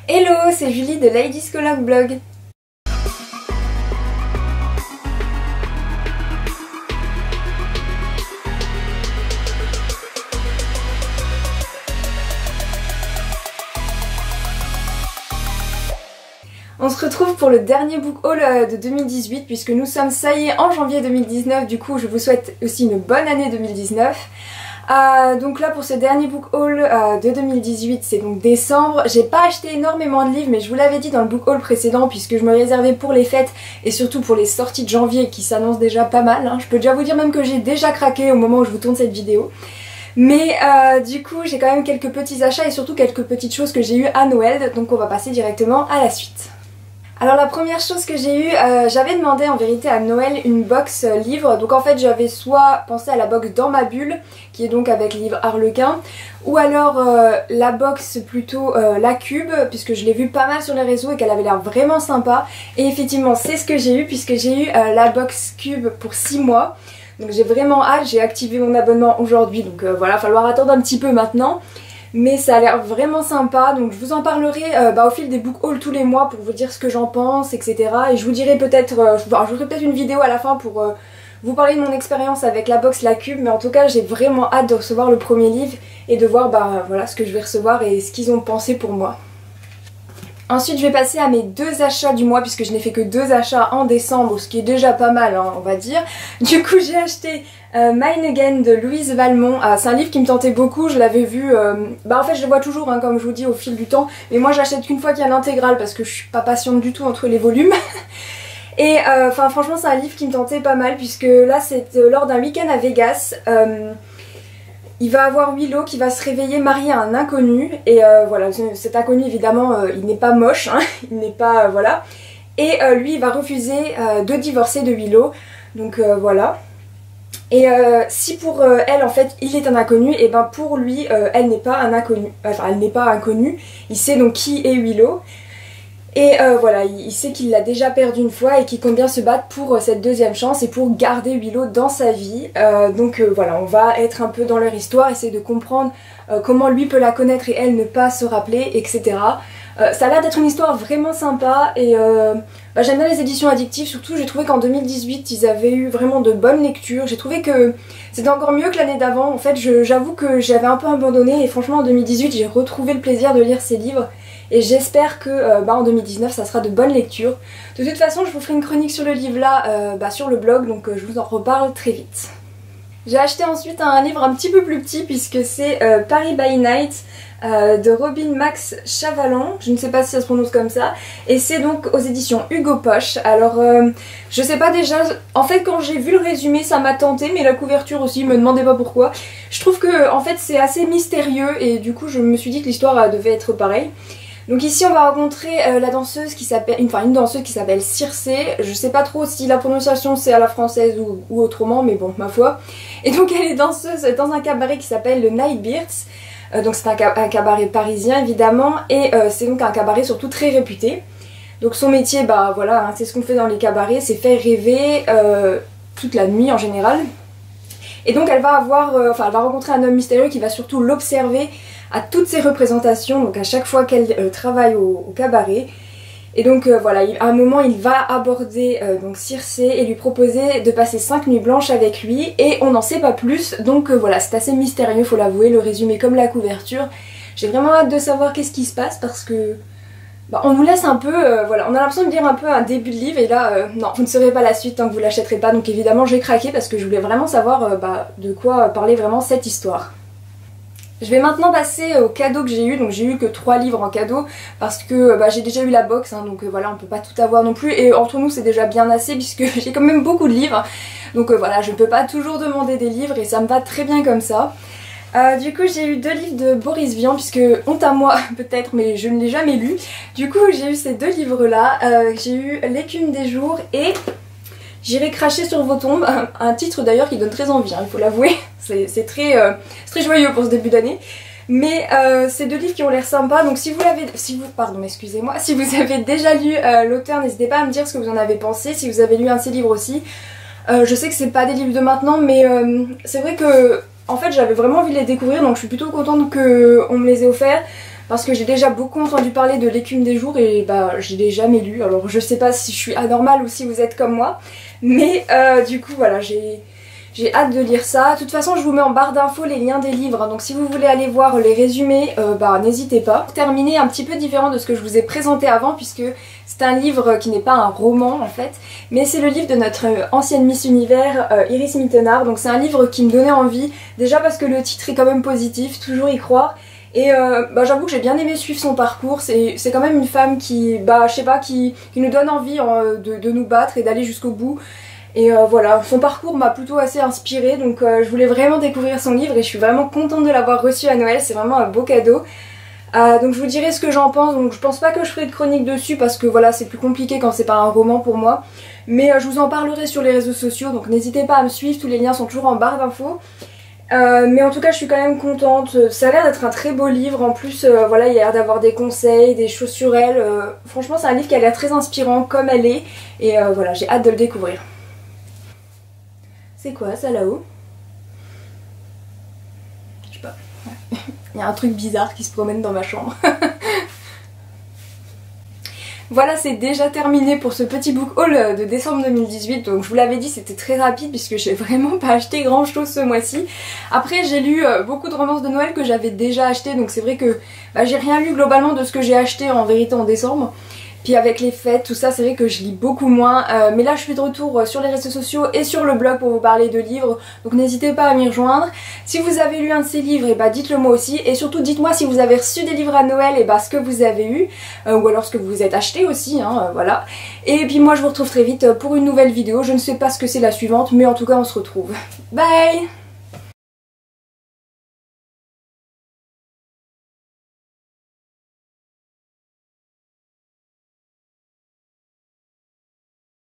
Hello, c'est Julie de Ladyscoloc Blog. On se retrouve pour le dernier book haul de 2018 puisque nous sommes ça y est en janvier 2019, du coup je vous souhaite aussi une bonne année 2019. Donc là pour ce dernier book haul de 2018, c'est donc décembre. J'ai pas acheté énormément de livres mais je vous l'avais dit dans le book haul précédent puisque je me réservais pour les fêtes et surtout pour les sorties de janvier qui s'annoncent déjà pas mal. Je peux déjà vous dire même que j'ai déjà craqué au moment où je vous tourne cette vidéo. Mais du coup j'ai quand même quelques petits achats et surtout quelques petites choses que j'ai eues à Noël, donc on va passer directement à la suite. Alors la première chose que j'ai eue, j'avais demandé en vérité à Noël une box livre. Donc en fait j'avais soit pensé à la box Dans ma bulle, qui est donc avec le livre Harlequin, ou alors la box plutôt La Cube, puisque je l'ai vue pas mal sur les réseaux et qu'elle avait l'air vraiment sympa. Et effectivement c'est ce que j'ai eu, puisque j'ai eu la box Cube pour 6 mois. Donc j'ai vraiment hâte, j'ai activé mon abonnement aujourd'hui, donc voilà, il va falloir attendre un petit peu maintenant. Mais ça a l'air vraiment sympa, donc je vous en parlerai au fil des book hauls tous les mois pour vous dire ce que j'en pense, etc. Et je vous dirai peut-être, je vous ferai peut-être une vidéo à la fin pour vous parler de mon expérience avec la box La Cube. Mais en tout cas j'ai vraiment hâte de recevoir le premier livre et de voir voilà, ce que je vais recevoir et ce qu'ils ont pensé pour moi. Ensuite je vais passer à mes 2 achats du mois puisque je n'ai fait que 2 achats en décembre, ce qui est déjà pas mal on va dire. Du coup j'ai acheté Mine Again de Louise Valmont. C'est un livre qui me tentait beaucoup, je l'avais vu, en fait je le vois toujours comme je vous dis au fil du temps. Mais moi j'achète qu'une fois qu'il y a l'intégrale parce que je suis pas patiente du tout entre les volumes. Et franchement c'est un livre qui me tentait pas mal puisque là c'est lors d'un week-end à Vegas. Il va avoir Willow qui va se réveiller mariée à un inconnu et voilà, cet inconnu évidemment il n'est pas moche, il n'est pas voilà, et lui il va refuser de divorcer de Willow, donc voilà. Et si pour elle en fait il est un inconnu, et pour lui elle n'est pas un inconnu, enfin elle n'est pas inconnue, il sait donc qui est Willow. Et voilà, il sait qu'il l'a déjà perdu une fois et qu'il compte bien se battre pour cette deuxième chance et pour garder Willow dans sa vie. Donc voilà, on va être un peu dans leur histoire, essayer de comprendre comment lui peut la connaître et elle ne pas se rappeler, etc. Ça a l'air d'être une histoire vraiment sympa et j'aime bien les éditions addictives. Surtout j'ai trouvé qu'en 2018 ils avaient eu vraiment de bonnes lectures. J'ai trouvé que c'était encore mieux que l'année d'avant. En fait j'avoue que j'avais un peu abandonné et franchement en 2018 j'ai retrouvé le plaisir de lire ces livres. Et j'espère que en 2019 ça sera de bonnes lectures. De toute façon je vous ferai une chronique sur le livre là sur le blog, donc je vous en reparle très vite. J'ai acheté ensuite un livre un petit peu plus petit puisque c'est Paris by Night de Robin Max Chavalan, je ne sais pas si ça se prononce comme ça, et c'est donc aux éditions Hugo Poche. Alors je sais pas déjà, en fait quand j'ai vu le résumé ça m'a tenté, mais la couverture aussi, me demandez pas pourquoi. Je trouve que en fait c'est assez mystérieux et du coup je me suis dit que l'histoire devait être pareille. Donc ici on va rencontrer la danseuse qui s'appelle, une danseuse qui s'appelle Circé. Je sais pas trop si la prononciation c'est à la française ou autrement, mais bon, ma foi. Et donc elle est danseuse dans un cabaret qui s'appelle le Nightbirds. Donc c'est un cabaret parisien évidemment, et c'est donc un cabaret surtout très réputé. Donc son métier, voilà, c'est ce qu'on fait dans les cabarets, c'est faire rêver toute la nuit en général. Et donc elle va rencontrer un homme mystérieux qui va surtout l'observer à toutes ses représentations, donc à chaque fois qu'elle travaille au cabaret. Et donc voilà, à un moment il va aborder donc Circé et lui proposer de passer 5 nuits blanches avec lui, et on n'en sait pas plus, donc voilà, c'est assez mystérieux, faut l'avouer, le résumé comme la couverture. J'ai vraiment hâte de savoir qu'est-ce qui se passe parce que on nous laisse un peu, voilà, on a l'impression de lire un peu un début de livre et là non, vous ne saurez pas la suite tant que vous l'achèterez pas, donc évidemment j'ai craqué parce que je voulais vraiment savoir de quoi parlait vraiment cette histoire. Je vais maintenant passer aux cadeaux que j'ai eu. Donc j'ai eu que 3 livres en cadeau parce que j'ai déjà eu la box, donc voilà, on peut pas tout avoir non plus, et entre nous c'est déjà bien assez puisque j'ai quand même beaucoup de livres, donc voilà, je ne peux pas toujours demander des livres et ça me va très bien comme ça. Du coup j'ai eu 2 livres de Boris Vian, puisque honte à moi peut-être mais je ne l'ai jamais lu. Du coup j'ai eu ces 2 livres là, j'ai eu L'écume des jours et J'irai cracher sur vos tombes, un titre d'ailleurs qui donne très envie, il faut l'avouer, c'est très joyeux pour ce début d'année. Mais c'est 2 livres qui ont l'air sympas, donc si vous avez déjà lu l'auteur, n'hésitez pas à me dire ce que vous en avez pensé, si vous avez lu un de ses livres aussi. Je sais que c'est pas des livres de maintenant, mais c'est vrai que en fait j'avais vraiment envie de les découvrir, donc je suis plutôt contente qu'on me les ait offerts. Parce que j'ai déjà beaucoup entendu parler de L'écume des jours et bah je l'ai jamais lu. Alors je sais pas si je suis anormale ou si vous êtes comme moi. Mais du coup voilà, j'ai hâte de lire ça. De toute façon je vous mets en barre d'infos les liens des livres. Donc si vous voulez aller voir les résumés, bah n'hésitez pas. Pour terminer, un petit peu différent de ce que je vous ai présenté avant, puisque c'est un livre qui n'est pas un roman en fait. Mais c'est le livre de notre ancienne Miss Univers, Iris Mittenard. Donc c'est un livre qui me donnait envie. Déjà parce que le titre est quand même positif, toujours y croire. Et bah, j'avoue que j'ai bien aimé suivre son parcours, c'est quand même une femme qui, bah je sais pas, qui nous donne envie de nous battre et d'aller jusqu'au bout. Et voilà, son parcours m'a plutôt assez inspirée, donc je voulais vraiment découvrir son livre et je suis vraiment contente de l'avoir reçu à Noël, c'est vraiment un beau cadeau. Donc je vous dirai ce que j'en pense, donc je pense pas que je ferai de chronique dessus parce que voilà c'est plus compliqué quand c'est pas un roman pour moi. Mais je vous en parlerai sur les réseaux sociaux, donc n'hésitez pas à me suivre, tous les liens sont toujours en barre d'infos. Mais en tout cas je suis quand même contente, ça a l'air d'être un très beau livre, en plus voilà il y a l'air d'avoir des conseils, des choses sur elle, franchement c'est un livre qui a l'air très inspirant comme elle est, et voilà j'ai hâte de le découvrir. C'est quoi ça là-haut? Je sais pas, il y a un truc bizarre qui se promène dans ma chambre. Voilà, c'est déjà terminé pour ce petit book haul de décembre 2018. Donc je vous l'avais dit, c'était très rapide puisque j'ai vraiment pas acheté grand chose ce mois-ci. Après j'ai lu beaucoup de romances de Noël que j'avais déjà acheté, donc c'est vrai que bah, j'ai rien lu globalement de ce que j'ai acheté en vérité en décembre. Puis avec les fêtes, tout ça, c'est vrai que je lis beaucoup moins. Mais là, je suis de retour sur les réseaux sociaux et sur le blog pour vous parler de livres. Donc n'hésitez pas à m'y rejoindre. Si vous avez lu un de ces livres, et bah dites-le moi aussi. Et surtout, dites-moi si vous avez reçu des livres à Noël, et bah ce que vous avez eu. Ou alors ce que vous vous êtes acheté aussi, hein, voilà. Et puis moi, je vous retrouve très vite pour une nouvelle vidéo. Je ne sais pas ce que c'est la suivante, mais en tout cas, on se retrouve. Bye!